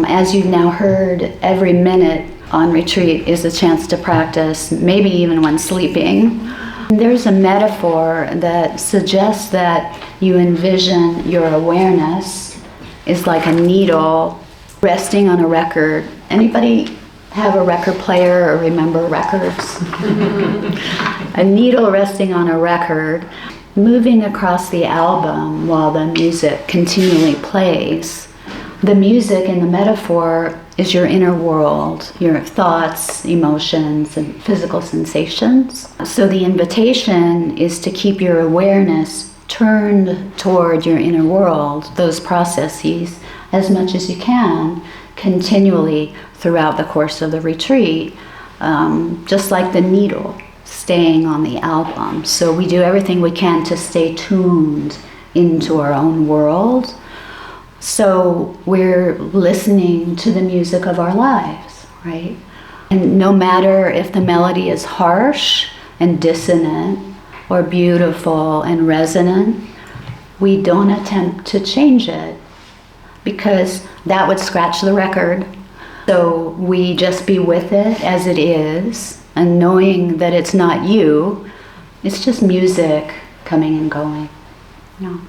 As you've now heard, every minute on retreat is a chance to practice, maybe even when sleeping. There's a metaphor that suggests that you envision your awareness is like a needle resting on a record. Anybody have a record player or remember records? A needle resting on a record, moving across the album while the music continually plays. The music in the metaphor is your inner world, your thoughts, emotions, and physical sensations. So the invitation is to keep your awareness turned toward your inner world, those processes, as much as you can, continually throughout the course of the retreat, just like the needle staying on the album. So we do everything we can to stay tuned into our own world. So we're listening to the music of our lives, right? And no matter if the melody is harsh and dissonant or beautiful and resonant, we don't attempt to change it because that would scratch the record. So we just be with it as it is, and knowing that it's not you, it's just music coming and going. No.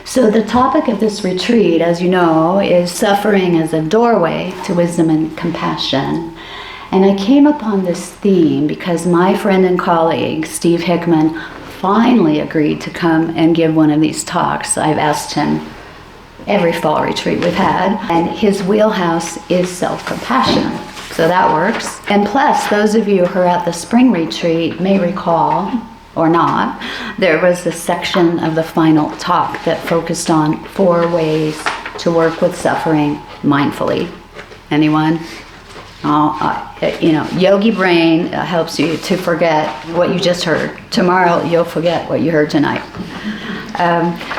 So the topic of this retreat, as you know, is suffering as a doorway to wisdom and compassion. And I came upon this theme because my friend and colleague, Steve Hickman, finally agreed to come and give one of these talks. I've asked him every fall retreat we've had, and his wheelhouse is self-compassion. So that works. And plus, those of you who are at the spring retreat may recall, or not, there was a section of the final talk that focused on 4 ways to work with suffering mindfully. Anyone? Yogi brain helps you to forget what you just heard. Tomorrow you'll forget what you heard tonight.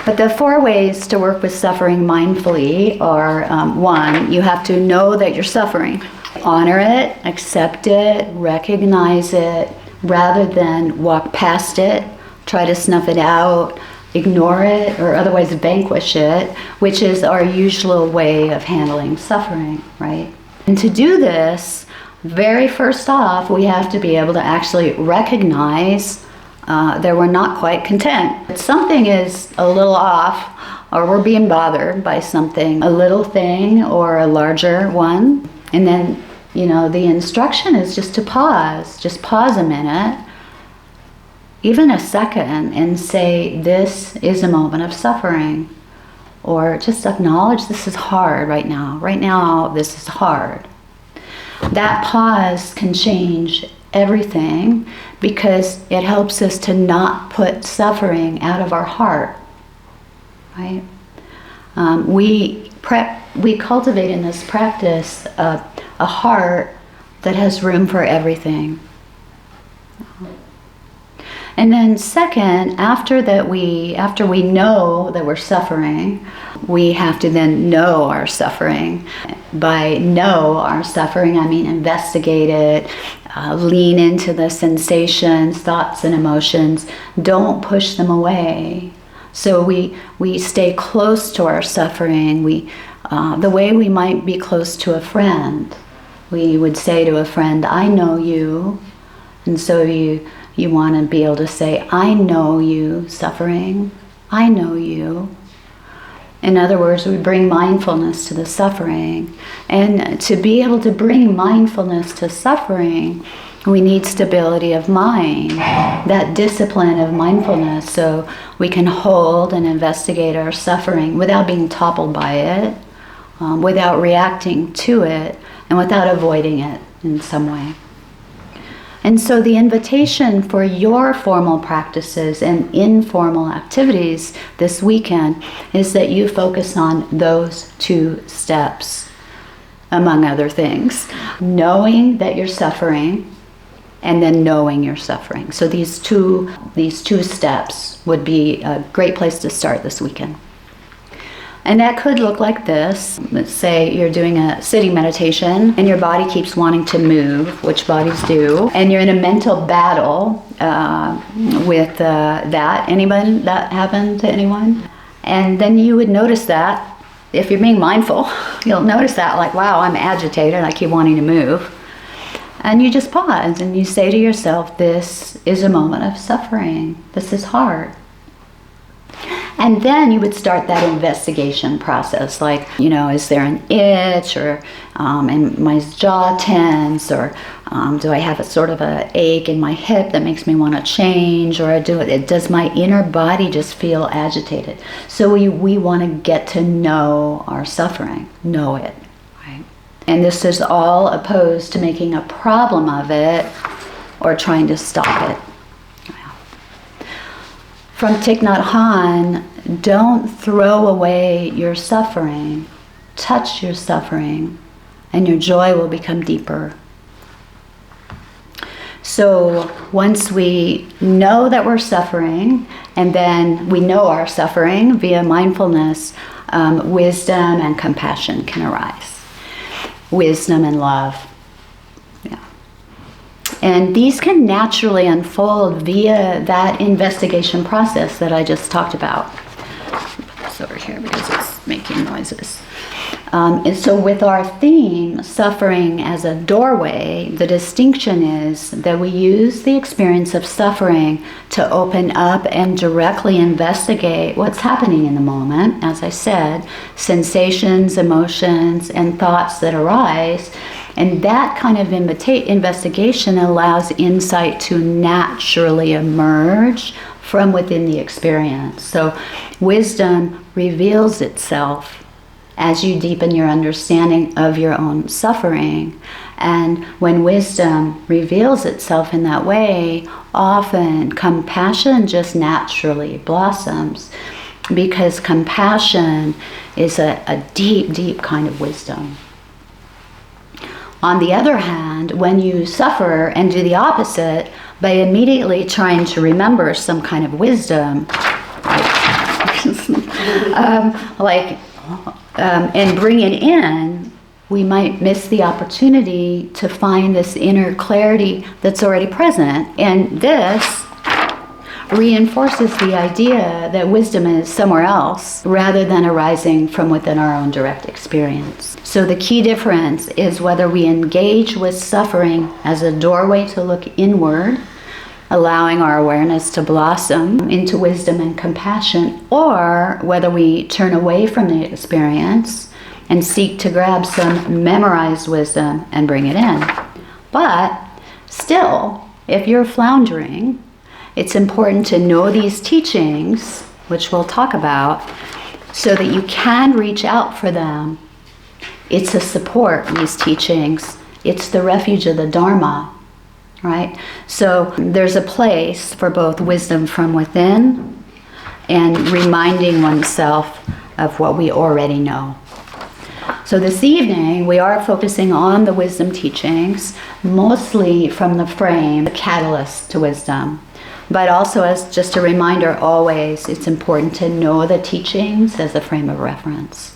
But the 4 ways to work with suffering mindfully are, 1, you have to know that you're suffering. Honor it, accept it, recognize it, rather than walk past it, try to snuff it out, ignore it, or otherwise vanquish it, which is our usual way of handling suffering, right? And to do this, very first off, we have to be able to actually recognize that we're not quite content. That something is a little off, or we're being bothered by something, a little thing or a larger one. And then, the instruction is just to pause. Just pause a minute, even a second, and say, this is a moment of suffering. Or just acknowledge this is hard right now. Right now, this is hard. That pause can change everything because it helps us to not put suffering out of our heart, right? We cultivate in this practice a heart that has room for everything. And then second, after we know that we're suffering, we have to then know our suffering. By know our suffering, I mean investigate it, lean into the sensations, thoughts, and emotions. Don't push them away. So we stay close to our suffering. The way we might be close to a friend. We would say to a friend, I know you. And so you want to be able to say, I know you suffering. I know you. In other words, we bring mindfulness to the suffering. And to be able to bring mindfulness to suffering, we need stability of mind, that discipline of mindfulness, so we can hold and investigate our suffering without being toppled by it, without reacting to it, and without avoiding it in some way. And so the invitation for your formal practices and informal activities this weekend is that you focus on those 2 steps, among other things. Knowing that you're suffering, and then knowing you're suffering. So these two steps would be a great place to start this weekend. And that could look like this. Let's say you're doing a sitting meditation and your body keeps wanting to move, which bodies do, and you're in a mental battle with that. Anybody, that happened to anyone? And then you would notice that if you're being mindful, you'll notice that, like, wow, I'm agitated, I keep wanting to move. And you just pause and you say to yourself, this is a moment of suffering. This is hard. And then you would start that investigation process, like, is there an itch, or and my jaw tense, or do I have a sort of a ache in my hip that makes me want to change, or does my inner body just feel agitated? So we want to get to know our suffering, know it, right? And this is all opposed to making a problem of it or trying to stop it. From Thich Nhat Hanh, don't throw away your suffering. Touch your suffering, and your joy will become deeper. So once we know that we're suffering, and then we know our suffering via mindfulness, wisdom and compassion can arise. Wisdom and love. And these can naturally unfold via that investigation process that I just talked about. It's over here because it's making noises. And so with our theme, suffering as a doorway, the distinction is that we use the experience of suffering to open up and directly investigate what's happening in the moment. As I said, sensations, emotions, and thoughts that arise. And that kind of investigation allows insight to naturally emerge from within the experience. So wisdom reveals itself as you deepen your understanding of your own suffering. And when wisdom reveals itself in that way, often compassion just naturally blossoms, because compassion is a deep, deep kind of wisdom. On the other hand, when you suffer and do the opposite by immediately trying to remember some kind of wisdom, and bring it in, we might miss the opportunity to find this inner clarity that's already present. And this reinforces the idea that wisdom is somewhere else rather than arising from within our own direct experience. So the key difference is whether we engage with suffering as a doorway to look inward, allowing our awareness to blossom into wisdom and compassion, or whether we turn away from the experience and seek to grab some memorized wisdom and bring it in. But still, if you're floundering, it's important to know these teachings, which we'll talk about, so that you can reach out for them. It's a support, these teachings. It's the refuge of the Dharma, right? So there's a place for both wisdom from within and reminding oneself of what we already know. So this evening, we are focusing on the wisdom teachings, mostly from the frame, the catalyst to wisdom. But also, as just a reminder, always it's important to know the teachings as a frame of reference.